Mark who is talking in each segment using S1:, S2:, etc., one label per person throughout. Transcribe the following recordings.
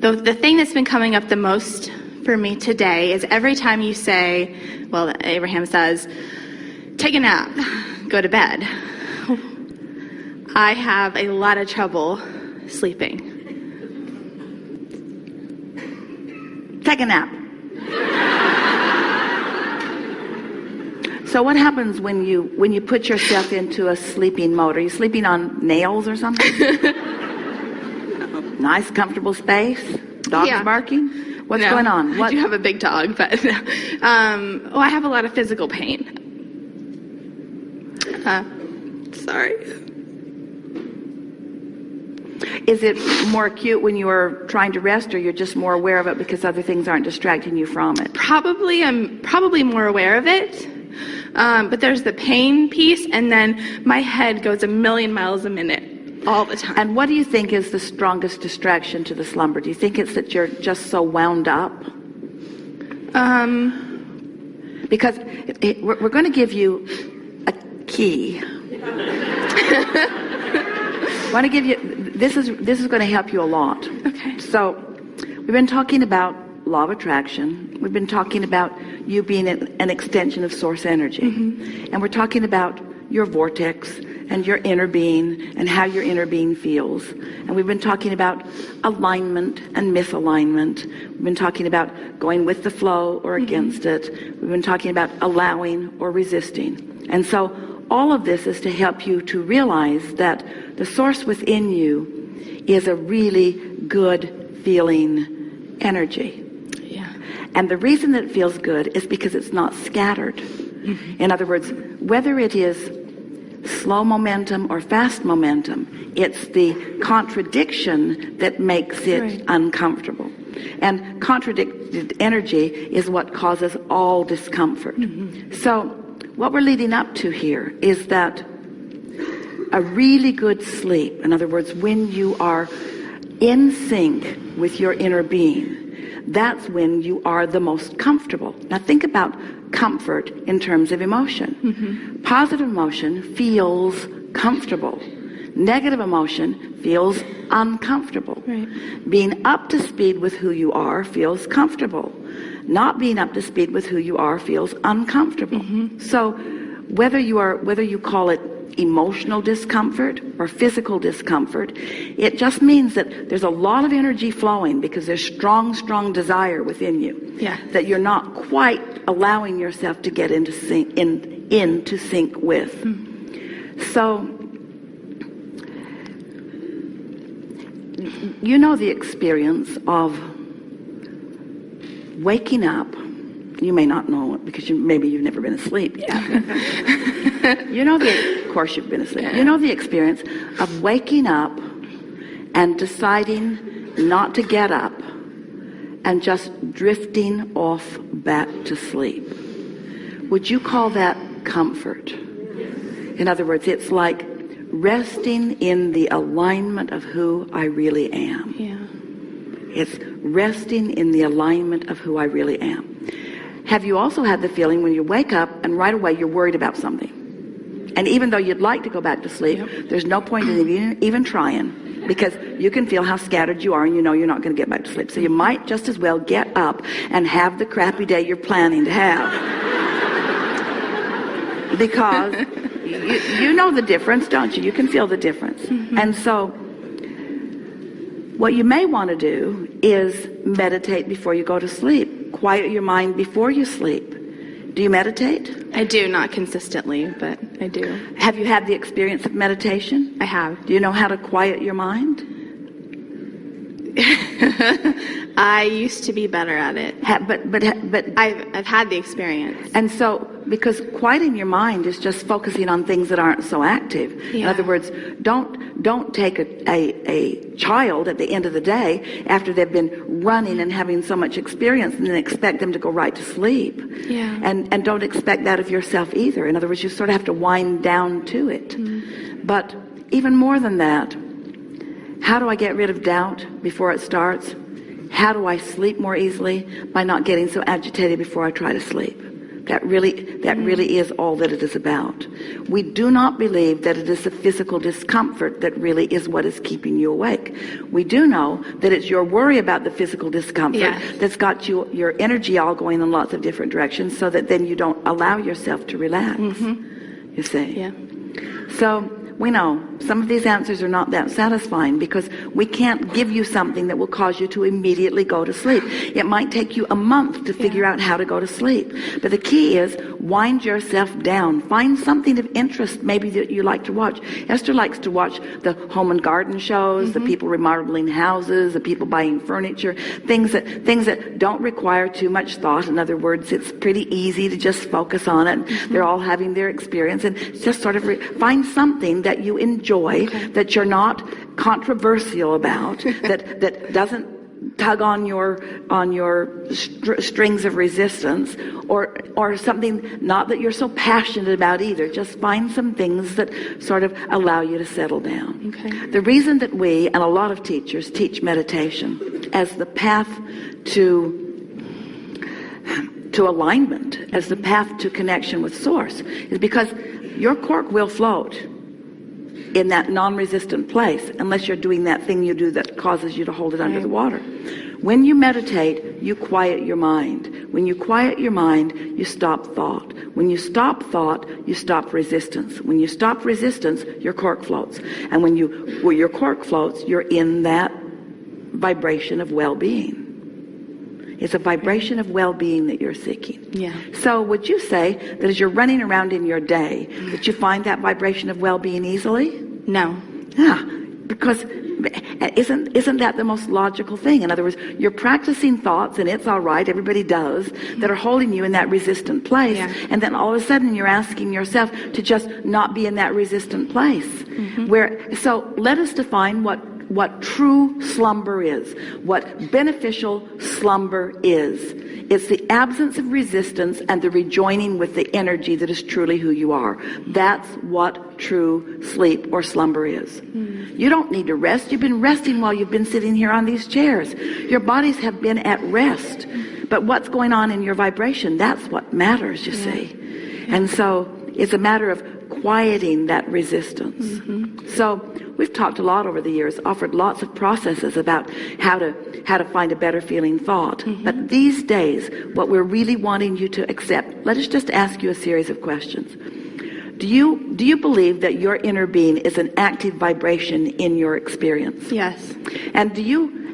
S1: The thing that's been coming up the most for me today is every time you say, well, Abraham says, take a nap, go to bed, I have a lot of trouble sleeping.
S2: Take a nap. So what happens when you put yourself into a sleeping mode? Are you sleeping on nails or something? Nice, comfortable space? Dogs barking? What's going on?
S1: I do have a big dog, but I have a lot of physical pain. Sorry.
S2: Is it more acute when you are trying to rest, or you're just more aware of it because other things aren't distracting you from it?
S1: I'm probably more aware of it. But there's the pain piece, and then my head goes a million miles a minute all the time.
S2: And what do you think is the strongest distraction to the slumber? Do you think it's that you're just so wound up? Because we're going to give you a key. I want to give you, this is going to help you a lot.
S1: Okay.
S2: So we've been talking about law of attraction. We've been talking about you being an extension of source energy. Mm-hmm. And we're talking about your vortex and your inner being and how your inner being feels. And we've been talking about alignment and misalignment. We've been talking about going with the flow or against it. We've been talking about allowing or resisting. And so all of this is to help you to realize that the source within you is a really good feeling energy. And the reason that it feels good is because it's not scattered. Mm-hmm. In other words, whether it is slow momentum or fast momentum, it's the contradiction that makes it uncomfortable. And contradicted energy is what causes all discomfort. Mm-hmm. So what we're leading up to here is that a really good sleep, in other words, when you are in sync with your inner being, that's when you are the most comfortable. Now think about comfort in terms of emotion. Mm-hmm. Positive emotion feels comfortable. Negative emotion feels uncomfortable. Right. Being up to speed with who you are feels comfortable. Not being up to speed with who you are feels uncomfortable. Mm-hmm. So whether you call it emotional discomfort or physical discomfort, it just means that there's a lot of energy flowing because there's strong desire within you. Yeah. That you're not quite allowing yourself to get into sync with. Mm. So you know the experience of waking up. You may not know it because maybe you've never been asleep yet. Of course you've been asleep. You know the experience of waking up and deciding not to get up and just drifting off back to sleep. Would you call that comfort? In other words, it's like resting in the alignment of who I really am. Yeah. It's resting in the alignment of who I really am. Have you also had the feeling when you wake up and right away you're worried about something? And even though you'd like to go back to sleep, there's no point in even trying, because you can feel how scattered you are and you know you're not going to get back to sleep. So you might just as well get up and have the crappy day you're planning to have. Because you know the difference, don't you? You can feel the difference. Mm-hmm. And so what you may want to do is meditate before you go to sleep. Quiet your mind before you sleep. Do you meditate?
S1: I do, not consistently, but I do.
S2: Have you had the experience of meditation?
S1: I have.
S2: Do you know how to quiet your mind?
S1: I used to be better at it.
S2: But
S1: I've had the experience.
S2: And so, because quieting your mind is just focusing on things that aren't so active. Yeah. In other words, don't take a child at the end of the day after they've been running and having so much experience and then expect them to go right to sleep. Yeah. And don't expect that of yourself either. In other words, you sort of have to wind down to it. Mm. But even more than that, how do I get rid of doubt before it starts? How do I sleep more easily? By not getting so agitated before I try to sleep. That really is all that it is about. We do not believe that it is the physical discomfort that really is what is keeping you awake. We do know that it's your worry about the physical discomfort that's got your energy all going in lots of different directions, so that then you don't allow yourself to relax. You see?
S1: Yeah.
S2: So we know some of these answers are not that satisfying, because we can't give you something that will cause you to immediately go to sleep. It might take you a month to figure out how to go to sleep. But the key is, wind yourself down. Find something of interest maybe that you like to watch. Esther likes to watch the home and garden shows, the people remodeling houses, the people buying furniture, things that don't require too much thought. In other words, it's pretty easy to just focus on it. They're all having their experience, and just sort of find something that you enjoy, that you're not controversial about, that doesn't tug on your strings of resistance, or something not that you're so passionate about either. Just find some things that sort of allow you to settle down. The reason that we and a lot of teachers teach meditation as the path to alignment, as the path to connection with source, is because your cork will float in that non-resistant place, unless you're doing that thing you do that causes you to hold it under the water. When you meditate, you quiet your mind. When you quiet your mind, you stop thought. When you stop thought, you stop resistance. When you stop resistance, your cork floats. And when your cork floats, you're in that vibration of well-being. It's a vibration of well-being that you're seeking. So would you say that as you're running around in your day, that you find that vibration of well-being easily?
S1: No.
S2: Because isn't that the most logical thing? In other words, you're practicing thoughts, and it's all right, everybody does, that are holding you in that resistant place. And then all of a sudden you're asking yourself to just not be in that resistant place. So let us define what true slumber is, what beneficial slumber is. It's the absence of resistance and the rejoining with the energy that is truly who you are. That's what true sleep or slumber is. You don't need to rest. You've been resting while you've been sitting here on these chairs. Your bodies have been at rest. But what's going on in your vibration, that's what matters, you see. And so it's a matter of quieting that resistance. So we've talked a lot over the years, offered lots of processes about how to find a better feeling thought. But these days, what we're really wanting you to accept, let us just ask you a series of questions. Do you believe that your inner being is an active vibration in your experience?
S1: Yes.
S2: And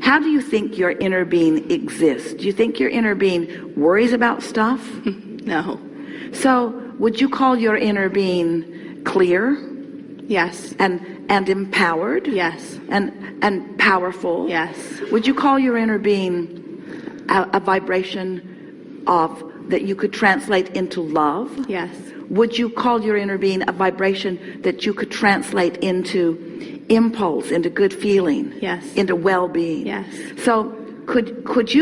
S2: how do you think your inner being exists? Do you think your inner being worries about stuff?
S1: No.
S2: So would you call your inner being clear?
S1: Yes.
S2: And empowered?
S1: Yes.
S2: And powerful?
S1: Yes.
S2: Would you call your inner being a vibration that you could translate into love?
S1: Yes.
S2: Would you call your inner being a vibration that you could translate into impulse, into good feeling?
S1: Yes.
S2: Into well-being?
S1: Yes.
S2: So could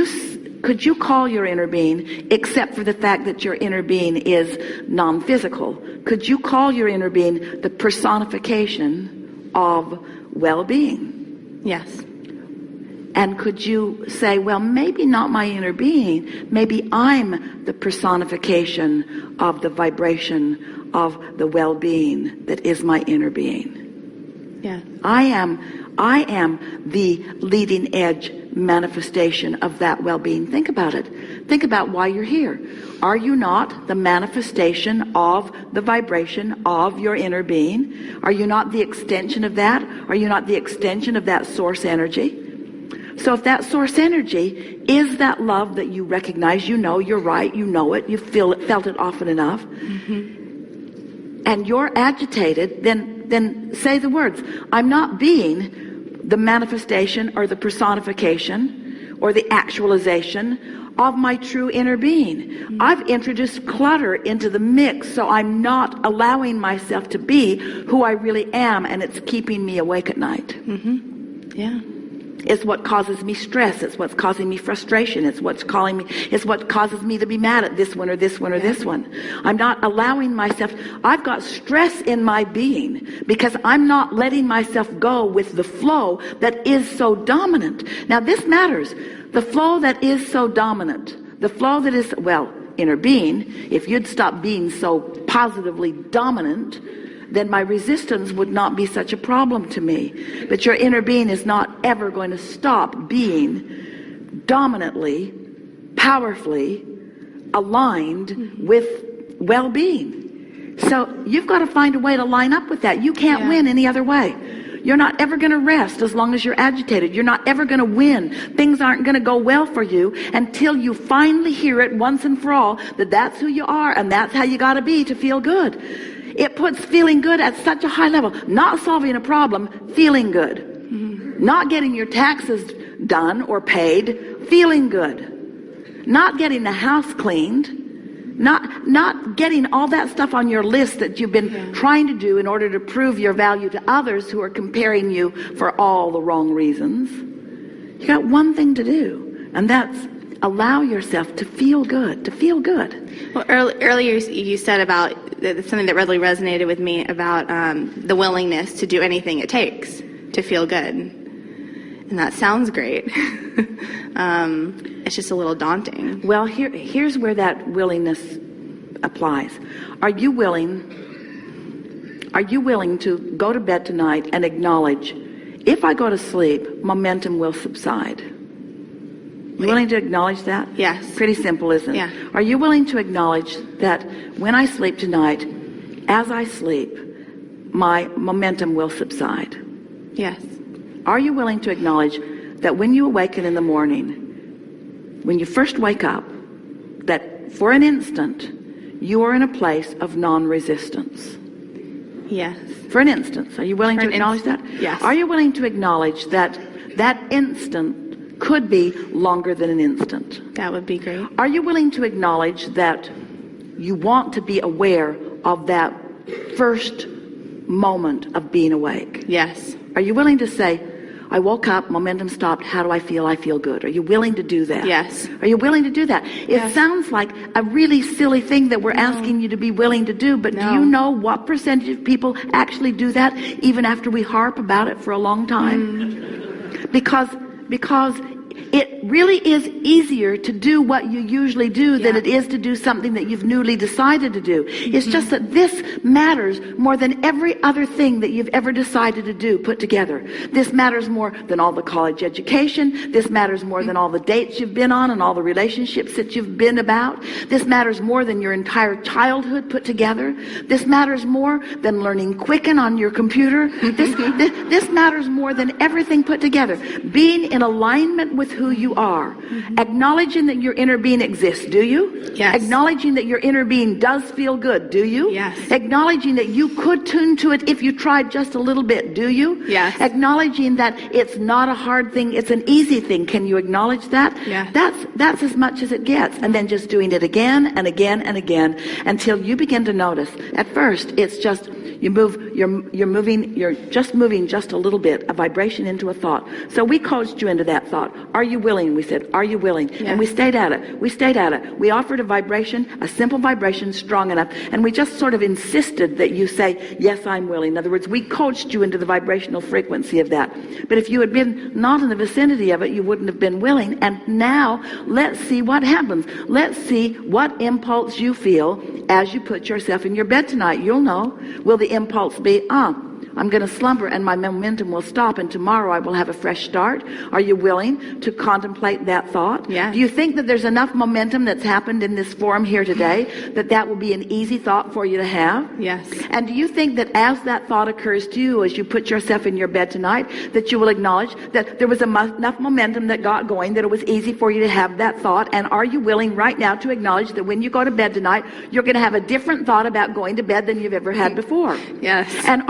S2: you call your inner being, except for the fact that your inner being is non-physical, could you call your inner being the personification of well-being?
S1: Yes.
S2: And could you say, well, maybe not my inner being, maybe I'm the personification of the vibration of the well-being that is my inner being.
S1: Yeah.
S2: I am the leading edge manifestation of that well-being. Think about it. Think about why you're here. Are you not the manifestation of the vibration of your inner being? Are you not the extension of that? Are you not the extension of that source energy? So if that source energy is that love that you recognize, you know you're right, you know it, you felt it often enough, and you're agitated, then say the words, I'm not being the manifestation or the personification or the actualization of my true inner being. I've introduced clutter into the mix, so I'm not allowing myself to be who I really am, and it's keeping me awake at night.
S1: Yeah.
S2: It's what causes me stress. It's what's causing me frustration. It's what causes me to be mad at this one or this one or this one. I'm not allowing myself. I've got stress in my being because I'm not letting myself go with the flow that is so dominant. Now this matters. The flow that is so dominant, the flow that is, well, inner being, if you'd stop being so positively dominant, then my resistance would not be such a problem to me. But your inner being is not ever going to stop being dominantly, powerfully aligned with well-being. So you've got to find a way to line up with that. You can't win any other way. You're not ever going to rest as long as you're agitated. You're not ever going to win. Things aren't going to go well for you until you finally hear it once and for all that that's who you are and that's how you got to be to feel good. It puts feeling good at such a high level. Not solving a problem, feeling good. Not getting your taxes done or paid, feeling good. Not getting the house cleaned. Not getting all that stuff on your list that you've been trying to do in order to prove your value to others who are comparing you for all the wrong reasons. You got one thing to do, and that's allow yourself to feel good, to feel good.
S1: Well, earlier you said about something that really resonated with me about the willingness to do anything it takes to feel good. And that sounds great. It's just a little daunting.
S2: Well, here's where that willingness applies. Are you willing to go to bed tonight and acknowledge, if I go to sleep, momentum will subside? You willing to acknowledge that?
S1: Yes.
S2: Pretty simple, isn't it?
S1: Yeah.
S2: Are you willing to acknowledge that when I sleep tonight, as I sleep, my momentum will subside?
S1: Yes.
S2: Are you willing to acknowledge that when you awaken in the morning, when you first wake up, that for an instant, you are in a place of non-resistance?
S1: Yes.
S2: For an instance, are you willing to acknowledge that?
S1: Yes.
S2: Are you willing to acknowledge that that instant could be longer than an instant?
S1: That would be great.
S2: Are you willing to acknowledge that you want to be aware of that first moment of being awake?
S1: Yes.
S2: Are you willing to say, I woke up, momentum stopped, how do I feel? I feel good. Are you willing to do that?
S1: Yes.
S2: Are you willing to do that? It sounds like a really silly thing that we're asking you to be willing to do, but do you know what percentage of people actually do that even after we harp about it for a long time? Because it really is easier to do what you usually do than it is to do something that you've newly decided to do. It's just that this matters more than every other thing that you've ever decided to do put together. This matters more than all the college education. This matters more than all the dates you've been on and all the relationships that you've been about. This matters more than your entire childhood put together. This matters more than learning Quicken on your computer. This matters more than everything put together. Being in alignment with who you are, acknowledging that your inner being exists, do you?
S1: Yes.
S2: Acknowledging that your inner being does feel good, do you?
S1: Yes.
S2: Acknowledging that you could tune to it if you tried just a little bit, do you?
S1: Yes.
S2: Acknowledging that it's not a hard thing, it's an easy thing. Can you acknowledge that?
S1: Yes.
S2: That's as much as it gets. And then just doing it again and again and again until you begin to notice. At first, it's just you're just moving just a little bit, a vibration into a thought. So we coached you into that thought. Are you willing? We said, are you willing?
S1: Yeah.
S2: And we stayed at it. We offered a vibration, a simple vibration, strong enough, and we just sort of insisted that you say, yes, I'm willing. In other words, we coached you into the vibrational frequency of that. But if you had been not in the vicinity of it, you wouldn't have been willing. And now let's see what happens. Let's see what impulse you feel as you put yourself in your bed tonight. You'll know. Will the impulse be, I'm going to slumber and my momentum will stop and tomorrow I will have a fresh start? Are you willing to contemplate that thought?
S1: Yeah.
S2: Do you think that there's enough momentum that's happened in this forum here today that will be an easy thought for you to have?
S1: Yes.
S2: And do you think that as that thought occurs to you, as you put yourself in your bed tonight, that you will acknowledge that there was enough momentum that got going, that it was easy for you to have that thought? And are you willing right now to acknowledge that when you go to bed tonight, you're going to have a different thought about going to bed than you've ever had before?
S1: Yes.
S2: And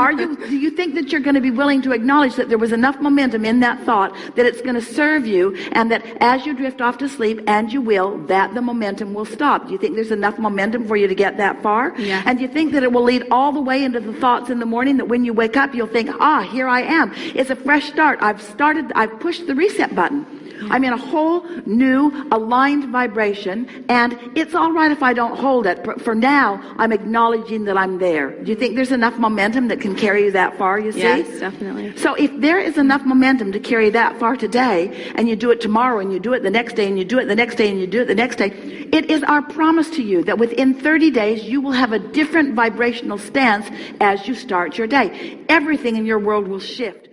S2: do you think that you're going to be willing to acknowledge that there was enough momentum in that thought that it's going to serve you, and that as you drift off to sleep, and you will, that the momentum will stop? Do you think there's enough momentum for you to get that far?
S1: Yeah.
S2: And do you think that it will lead all the way into the thoughts in the morning, that when you wake up, you'll think, here I am. It's a fresh start. I've pushed the reset button. I'm in a whole new aligned vibration, and it's all right if I don't hold it. For now, I'm acknowledging that I'm there. Do you think there's enough momentum that can carry you that that far, you see?
S1: Yes, definitely.
S2: So if there is enough momentum to carry that far today, and you do it tomorrow, and you do it the next day, and you do it the next day, and you do it the next day, it is our promise to you that within 30 days, you will have a different vibrational stance as you start your day. Everything in your world will shift.